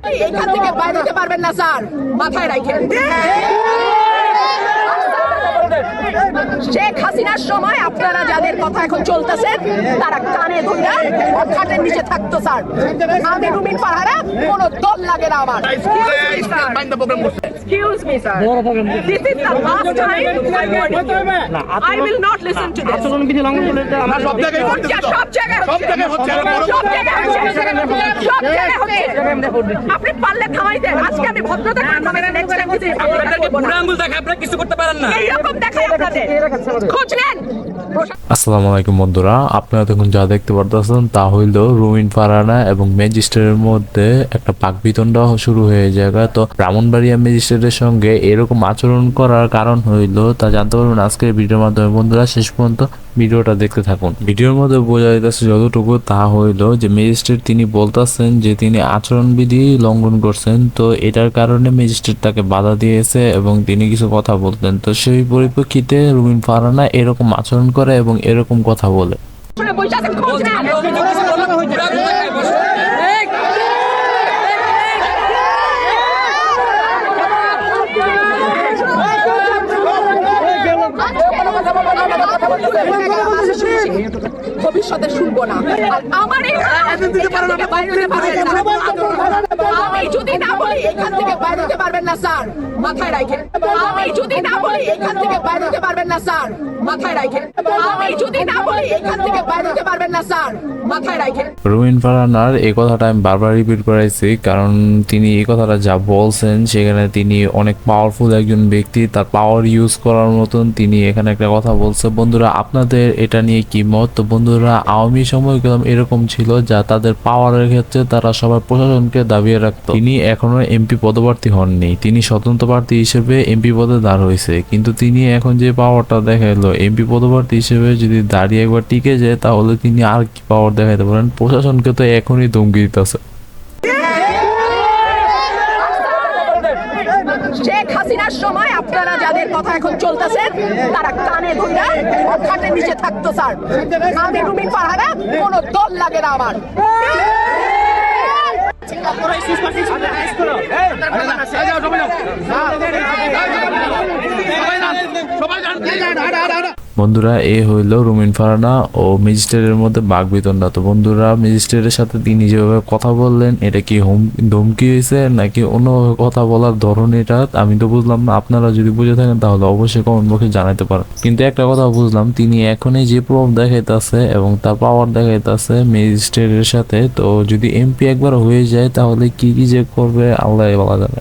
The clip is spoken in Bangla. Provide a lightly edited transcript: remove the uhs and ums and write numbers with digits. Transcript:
এখান থেকে বাইরে যেতে পারবেন না স্যার, মাথায় রাখেন। শেখ হাসিনার সময় আপনারা যাদের কথা এখন চলতেছেন তারা কানে ধইরা খাটের নিচে থাকতো স্যার। আমি রুমিন পাহারা, কোনো দল লাগে না আমার। Excuse me, sir. This is the last time I will not listen to this. আচরণ বিধি লঙ্ঘন করলে তো আমরা সব জায়গায় হচ্ছে। আপনি পারলে থামাই দেন। আজকে আমি ভদ্রতা করে থামাইছি, নেক্সট টাইম যদি বুড়া আঙ্গুল দেখে আপনারা কিছু করতে পারেন না। এইরকম দেখাই আপনাদের খোঁজ নেন। আসসালামু আলাইকুম বন্ধুরা, আপনারা দেখুন যা দেখতে পারতেছেন তা হইল রুমিন ফারহানা এবং ম্যাজিস্ট্রেটের মধ্যে একটা বাকবিতণ্ডা শুরু হয়ে যায়। তো ব্রাহ্মণবাড়িয়া ম্যাজিস্ট্রেটের সঙ্গে এরকম আচরণ করার কারণ হইল তা জানতে পারবেন আজকের ভিডিওর মাধ্যমে। বন্ধুরা শেষ পর্যন্ত ভিডিওটা দেখতে থাকুন। ভিডিওর মধ্যে বোঝা যাইতেছে যতটুকু তা হইল যে ম্যাজিস্ট্রেট তিনি বলতেছেন যে তিনি আচরণবিধি লঙ্ঘন করছেন, তো এটার কারণে ম্যাজিস্ট্রেট তাকে বাধা দিয়েছে এবং তিনি কিছু কথা বলতেন। তো সেই পরিপ্রেক্ষিতে রুমিন ফারহানা এরকম আচরণ করে এবং এরকম কথা বলে। ভবিষ্যতে শুনবো না। আর আমার আমি যদি না বলি এখান থেকে বাইরে যেতে পারবেন না স্যার, মাথায় রাখেন। আমি যদি না বলি এখান থেকে বাইরে যেতে পারবেন না স্যার, মাথায় রাখেন। আমি যদি না বলি এখান থেকে বাইরে যেতে পারবেন না স্যার, মাথায় রাখেন। রুমিন ফারহানার এই কথাটা আমি বারবার রিপিট করাইছি, কারণ তিনি এই কথাটা যা বলছেন সেখানে তিনি অনেক পাওয়ারফুল একজন ব্যক্তি, তার পাওয়ার ইউজ করার মতন তিনি এখানে একটা কথা বলছে। বন্ধুরা আপনাদের এটা নিয়ে কি মত? তো বন্ধুরা আওয়ামী সময় এরকম ছিল যা তাদের পাওয়ারের ক্ষেত্রে তারা সবার প্রশাসনকে দাবিয়ে রাখতো। তিনি এখনো এমপি পদপ্রার্থী হননি, তিনি স্বতন্ত্র প্রার্থী হিসেবে এমপি পদে দাঁড় হয়েছে, কিন্তু তিনি এখন যে পাওয়ারটা দেখাইলো এমপি পদপ্রার্থী হিসেবে যদি দাঁড়িয়ে একবার টিকে যায় তাহলে তিনি আর কি পাওয়ার দেখাইতে পারেন? প্রশাসনকে তো এখনই ধমকি দিতেছে। শেখ হাসিনার সময় আপনারা যাদের কথা এখন চলতেছেন তারা কানে ধইরা খাটের নিচে থাকতো স্যার। আমি রুমিন পাহারা, কোনো দল লাগে না আমার। বন্ধুরা এ হইল রুমিন ফারহানা ও ম্যাজিস্ট্রেটের মধ্যে বাকবিতণ্ডা। তো বন্ধুরা ম্যাজিস্ট্রেটের সাথে তিনি যেভাবে কথা বললেন এটা কি ধমকি হয়েছে নাকি অন্যভাবে কথা বলার ধরন, এটা আমি তো বুঝলাম না। আপনারা যদি বুঝে থাকেন তাহলে অবশ্যই কমেন্ট বক্সে জানাতে পারেন। কিন্তু একটা কথা বুঝলাম, তিনি এখনই যে প্রভাব দেখাইতেছে এবং তার পাওয়ার দেখাইতেছে ম্যাজিস্ট্রেটের সাথে, তো যদি এমপি একবার হয়ে যায় তাহলে কি কি যে করবে আল্লাহ ভালো জানে।